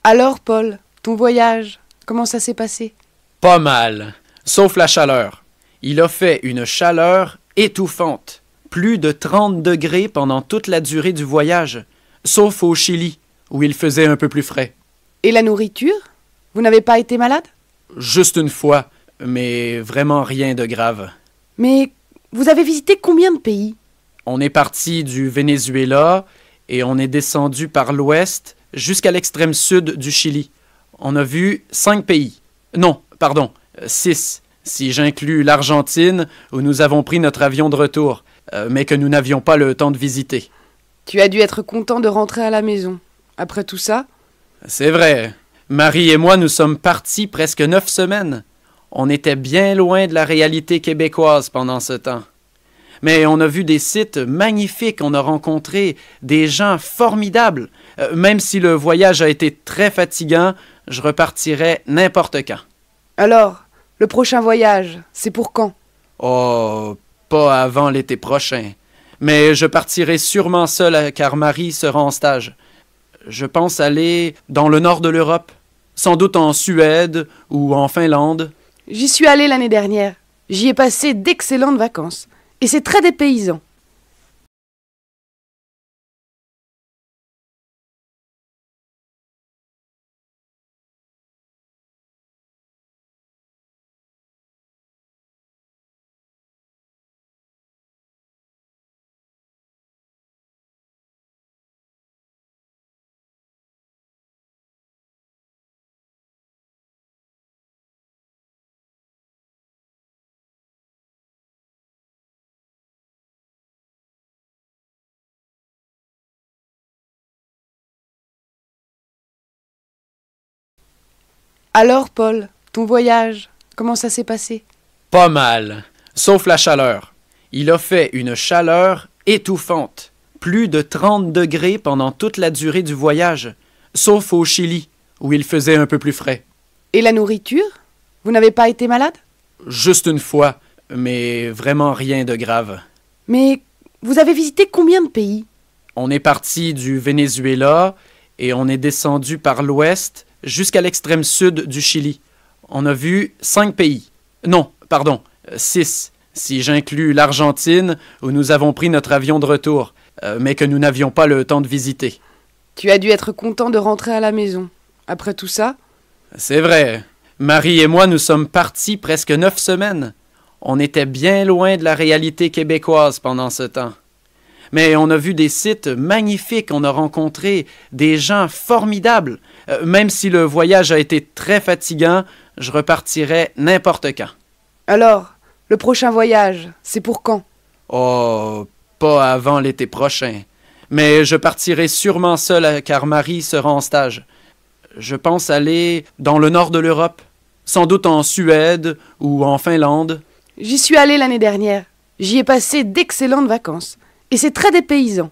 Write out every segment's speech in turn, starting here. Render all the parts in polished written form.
Alors, Paul, ton voyage, comment ça s'est passé? Pas mal, sauf la chaleur. Il a fait une chaleur étouffante. Plus de 30 degrés pendant toute la durée du voyage, sauf au Chili, où il faisait un peu plus frais. Et la nourriture? Vous n'avez pas été malade? Juste une fois, mais vraiment rien de grave. Mais vous avez visité combien de pays? On est parti du Venezuela et on est descendu par l'ouest jusqu'à l'extrême sud du Chili. On a vu 5 pays. Non, pardon, 6, si j'inclus l'Argentine, où nous avons pris notre avion de retour, mais que nous n'avions pas le temps de visiter. Tu as dû être content de rentrer à la maison. Après tout ça? C'est vrai. Marie et moi, nous sommes partis presque 9 semaines. On était bien loin de la réalité québécoise pendant ce temps. Mais on a vu des sites magnifiques, on a rencontré des gens formidables. Même si le voyage a été très fatigant, je repartirais n'importe quand. Alors, le prochain voyage, c'est pour quand? Oh, pas avant l'été prochain. Mais je partirai sûrement seul car Marie sera en stage. Je pense aller dans le nord de l'Europe, sans doute en Suède ou en Finlande. J'y suis allée l'année dernière. J'y ai passé d'excellentes vacances. Et c'est très dépaysant. Alors, Paul, ton voyage, comment ça s'est passé? Pas mal, sauf la chaleur. Il a fait une chaleur étouffante. Plus de 30 degrés pendant toute la durée du voyage, sauf au Chili, où il faisait un peu plus frais. Et la nourriture? Vous n'avez pas été malade? Juste une fois, mais vraiment rien de grave. Mais vous avez visité combien de pays? On est parti du Venezuela et on est descendu par l'ouest jusqu'à l'extrême sud du Chili. On a vu 5 pays. Non, pardon, 6, si j'inclus l'Argentine, où nous avons pris notre avion de retour, mais que nous n'avions pas le temps de visiter. Tu as dû être content de rentrer à la maison. Après tout ça? C'est vrai. Marie et moi, nous sommes partis presque 9 semaines. On était bien loin de la réalité québécoise pendant ce temps. Mais on a vu des sites magnifiques, on a rencontré des gens formidables. Même si le voyage a été très fatigant, je repartirais n'importe quand. Alors, le prochain voyage, c'est pour quand? Oh, pas avant l'été prochain. Mais je partirai sûrement seul car Marie sera en stage. Je pense aller dans le nord de l'Europe, sans doute en Suède ou en Finlande. J'y suis allée l'année dernière. J'y ai passé d'excellentes vacances. Et c'est très dépaysant.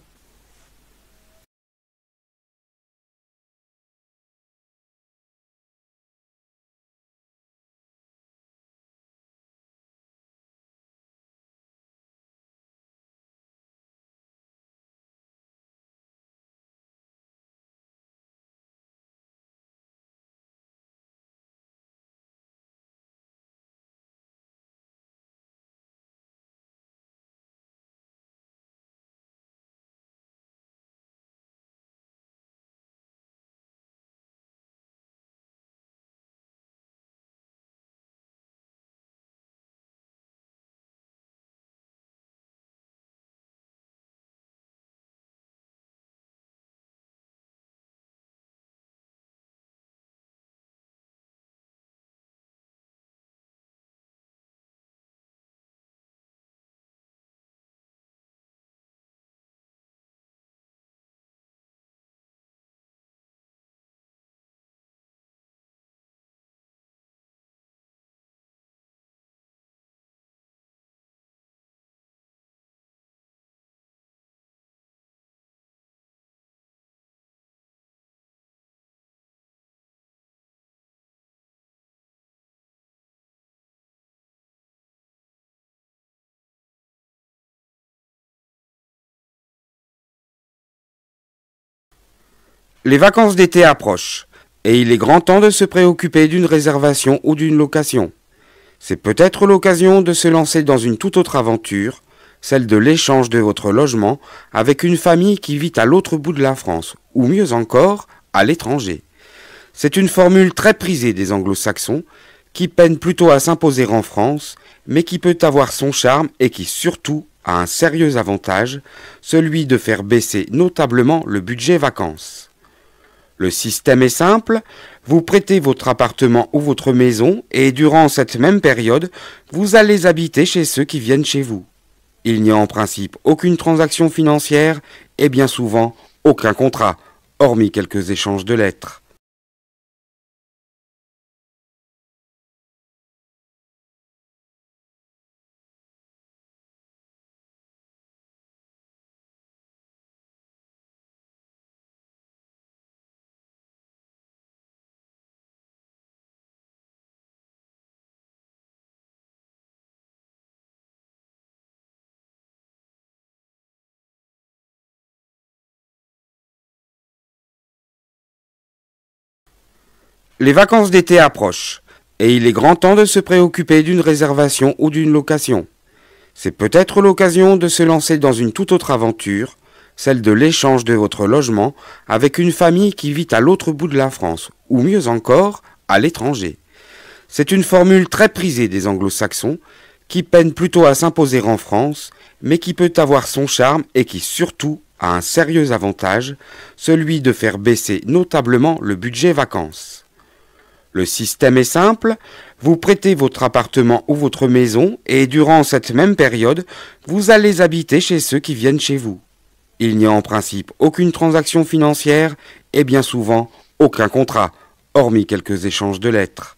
Les vacances d'été approchent. et il est grand temps de se préoccuper d'une réservation ou d'une location. C'est peut-être l'occasion de se lancer dans une toute autre aventure, celle de l'échange de votre logement avec une famille qui vit à l'autre bout de la France, ou mieux encore, à l'étranger. C'est une formule très prisée des anglo-saxons, qui peine plutôt à s'imposer en France, mais qui peut avoir son charme et qui surtout a un sérieux avantage, celui de faire baisser notablement le budget vacances. Le système est simple, vous prêtez votre appartement ou votre maison et durant cette même période, vous allez habiter chez ceux qui viennent chez vous. Il n'y a en principe aucune transaction financière et bien souvent aucun contrat, hormis quelques échanges de lettres. Les vacances d'été approchent, et il est grand temps de se préoccuper d'une réservation ou d'une location. C'est peut-être l'occasion de se lancer dans une toute autre aventure, celle de l'échange de votre logement avec une famille qui vit à l'autre bout de la France, ou mieux encore, à l'étranger. C'est une formule très prisée des anglo-saxons, qui peine plutôt à s'imposer en France, mais qui peut avoir son charme et qui surtout a un sérieux avantage, celui de faire baisser notablement le budget vacances. Le système est simple, vous prêtez votre appartement ou votre maison et durant cette même période, vous allez habiter chez ceux qui viennent chez vous. Il n'y a en principe aucune transaction financière et bien souvent aucun contrat, hormis quelques échanges de lettres.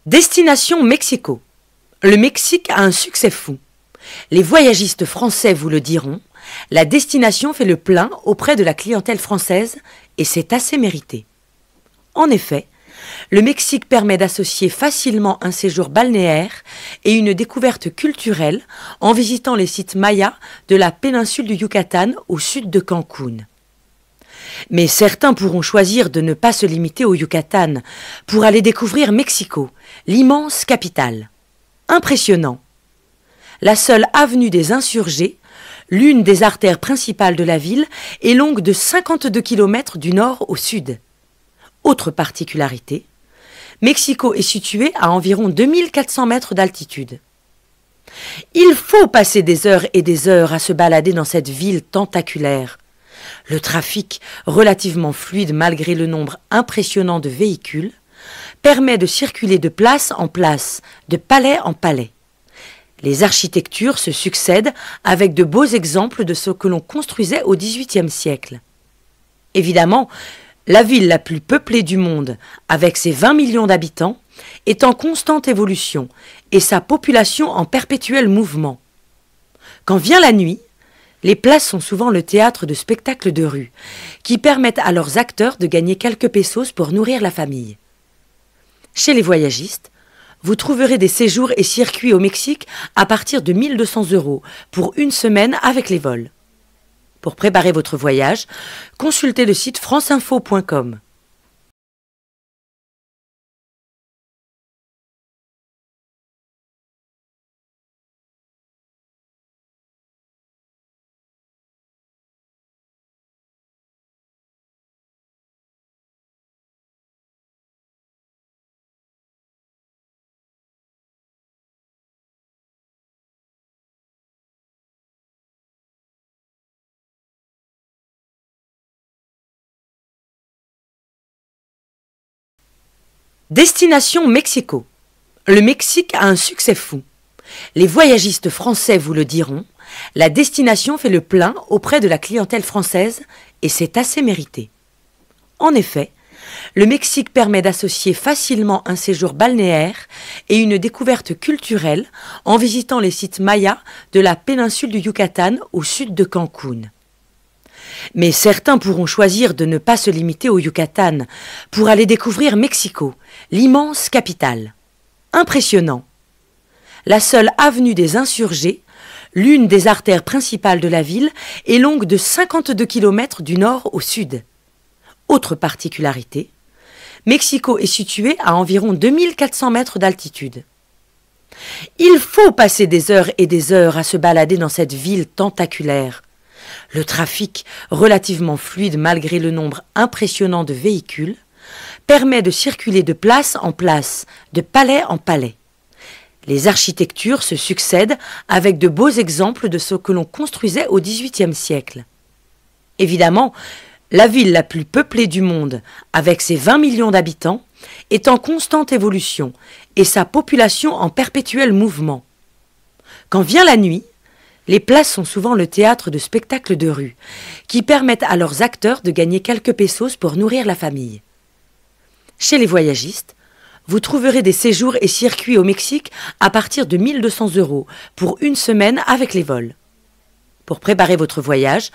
Destination Mexico. Le Mexique a un succès fou. Les voyagistes français vous le diront, la destination fait le plein auprès de la clientèle française et c'est assez mérité. En effet, le Mexique permet d'associer facilement un séjour balnéaire et une découverte culturelle en visitant les sites mayas de la péninsule du Yucatan au sud de Cancun. Mais certains pourront choisir de ne pas se limiter au Yucatan pour aller découvrir Mexico, l'immense capitale. Impressionnant. La seule avenue des Insurgés, l'une des artères principales de la ville, est longue de 52 km du nord au sud. Autre particularité, Mexico est situé à environ 2400 mètres d'altitude. Il faut passer des heures et des heures à se balader dans cette ville tentaculaire. Le trafic, relativement fluide malgré le nombre impressionnant de véhicules, permet de circuler de place en place, de palais en palais. Les architectures se succèdent avec de beaux exemples de ce que l'on construisait au XVIIIe siècle. Évidemment, la ville la plus peuplée du monde, avec ses 20 millions d'habitants, est en constante évolution et sa population en perpétuel mouvement. Quand vient la nuit, les places sont souvent le théâtre de spectacles de rue, qui permettent à leurs acteurs de gagner quelques pesos pour nourrir la famille. Chez les voyagistes, vous trouverez des séjours et circuits au Mexique à partir de 1 200 € pour une semaine avec les vols. Pour préparer votre voyage, consultez le site franceinfo.com. Destination Mexico. Le Mexique a un succès fou. Les voyagistes français vous le diront, la destination fait le plein auprès de la clientèle française et c'est assez mérité. En effet, le Mexique permet d'associer facilement un séjour balnéaire et une découverte culturelle en visitant les sites mayas de la péninsule du Yucatan au sud de Cancun. Mais certains pourront choisir de ne pas se limiter au Yucatan pour aller découvrir Mexico, l'immense capitale. Impressionnant. La seule avenue des Insurgés, l'une des artères principales de la ville, est longue de 52 km du nord au sud. Autre particularité, Mexico est situé à environ 2400 mètres d'altitude. Il faut passer des heures et des heures à se balader dans cette ville tentaculaire. Le trafic, relativement fluide malgré le nombre impressionnant de véhicules, permet de circuler de place en place, de palais en palais. Les architectures se succèdent avec de beaux exemples de ce que l'on construisait au XVIIIe siècle. Évidemment, la ville la plus peuplée du monde, avec ses 20 millions d'habitants, est en constante évolution et sa population en perpétuel mouvement. Quand vient la nuit, les places sont souvent le théâtre de spectacles de rue, qui permettent à leurs acteurs de gagner quelques pesos pour nourrir la famille. Chez les voyagistes, vous trouverez des séjours et circuits au Mexique à partir de 1 200 € pour une semaine avec les vols. Pour préparer votre voyage,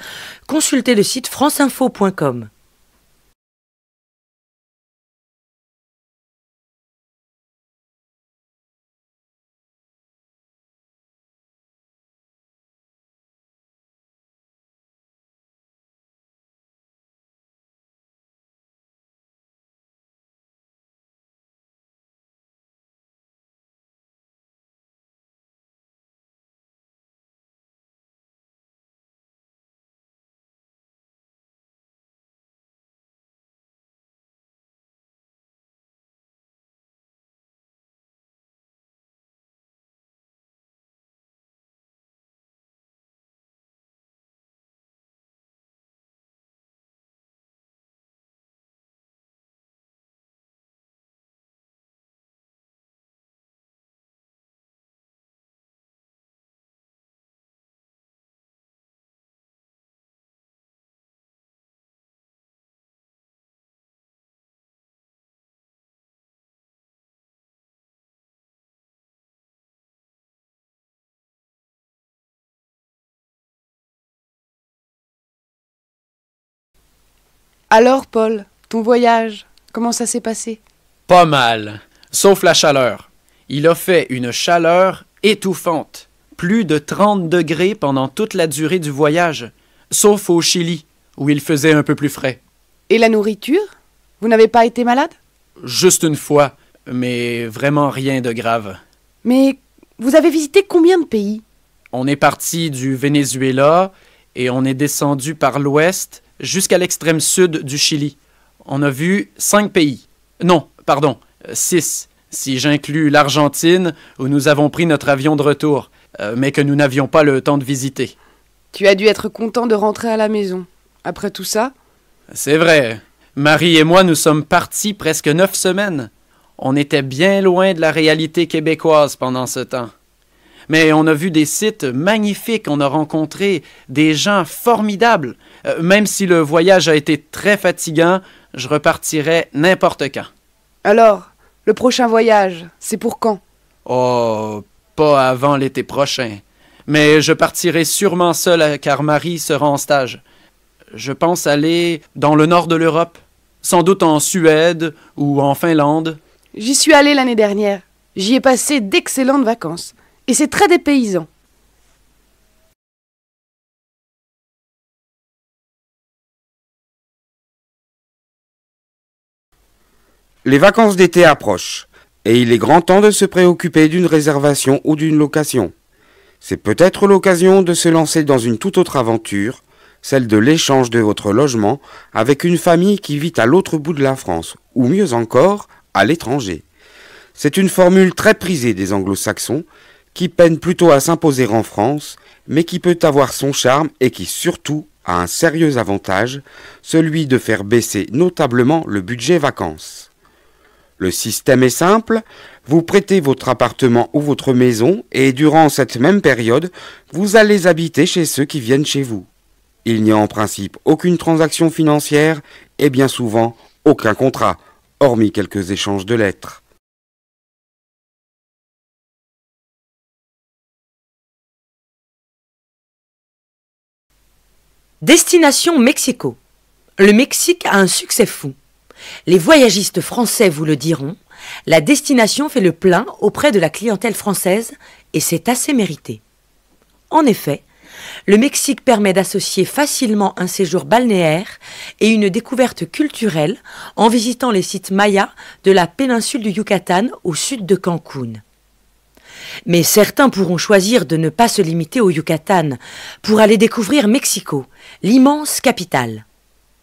consultez le site franceinfo.com. Alors, Paul, ton voyage, comment ça s'est passé? Pas mal, sauf la chaleur. Il a fait une chaleur étouffante. Plus de 30 degrés pendant toute la durée du voyage, sauf au Chili, où il faisait un peu plus frais. Et la nourriture? Vous n'avez pas été malade? Juste une fois, mais vraiment rien de grave. Mais vous avez visité combien de pays? On est parti du Venezuela et on est descendu par l'ouest jusqu'à l'extrême sud du Chili. On a vu 5 pays. Non, pardon, 6, si j'inclus l'Argentine, où nous avons pris notre avion de retour, mais que nous n'avions pas le temps de visiter. Tu as dû être content de rentrer à la maison. Après tout ça? C'est vrai. Marie et moi, nous sommes partis presque 9 semaines. On était bien loin de la réalité québécoise pendant ce temps. Mais on a vu des sites magnifiques, on a rencontré des gens formidables. Même si le voyage a été très fatigant, je repartirais n'importe quand. Alors, le prochain voyage, c'est pour quand? Oh, pas avant l'été prochain. Mais je partirai sûrement seul car Marie sera en stage. Je pense aller dans le nord de l'Europe, sans doute en Suède ou en Finlande. J'y suis allée l'année dernière. J'y ai passé d'excellentes vacances. Et c'est très dépaysant. Les vacances d'été approchent, et il est grand temps de se préoccuper d'une réservation ou d'une location. C'est peut-être l'occasion de se lancer dans une toute autre aventure, celle de l'échange de votre logement avec une famille qui vit à l'autre bout de la France, ou mieux encore, à l'étranger. C'est une formule très prisée des anglo-saxons, qui peine plutôt à s'imposer en France, mais qui peut avoir son charme et qui surtout a un sérieux avantage, celui de faire baisser notablement le budget vacances. Le système est simple, vous prêtez votre appartement ou votre maison et durant cette même période, vous allez habiter chez ceux qui viennent chez vous. Il n'y a en principe aucune transaction financière et bien souvent aucun contrat, hormis quelques échanges de lettres. Destination Mexico. Le Mexique a un succès fou. Les voyagistes français vous le diront, la destination fait le plein auprès de la clientèle française et c'est assez mérité. En effet, le Mexique permet d'associer facilement un séjour balnéaire et une découverte culturelle en visitant les sites mayas de la péninsule du Yucatan au sud de Cancun. Mais certains pourront choisir de ne pas se limiter au Yucatan pour aller découvrir Mexico, l'immense capitale.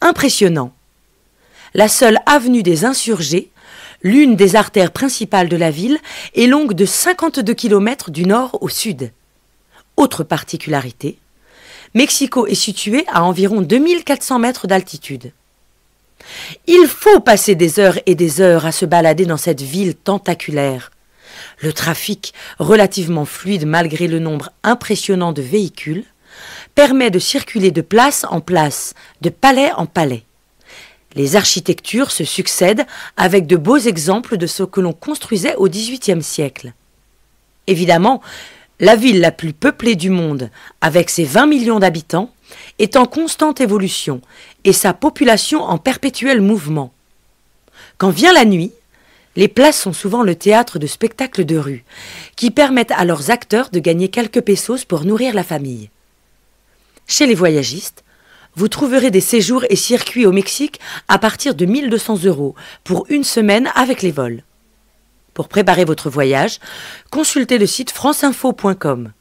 Impressionnant. La seule avenue des Insurgés, l'une des artères principales de la ville, est longue de 52 km du nord au sud. Autre particularité, Mexico est situé à environ 2400 mètres d'altitude. Il faut passer des heures et des heures à se balader dans cette ville tentaculaire. Le trafic, relativement fluide malgré le nombre impressionnant de véhicules, permet de circuler de place en place, de palais en palais. Les architectures se succèdent avec de beaux exemples de ce que l'on construisait au XVIIIe siècle. Évidemment, la ville la plus peuplée du monde, avec ses 20 millions d'habitants, est en constante évolution et sa population en perpétuel mouvement. Quand vient la nuit, les places sont souvent le théâtre de spectacles de rue, qui permettent à leurs acteurs de gagner quelques pesos pour nourrir la famille. Chez les voyagistes, vous trouverez des séjours et circuits au Mexique à partir de 1 200 € pour une semaine avec les vols. Pour préparer votre voyage, consultez le site franceinfo.com.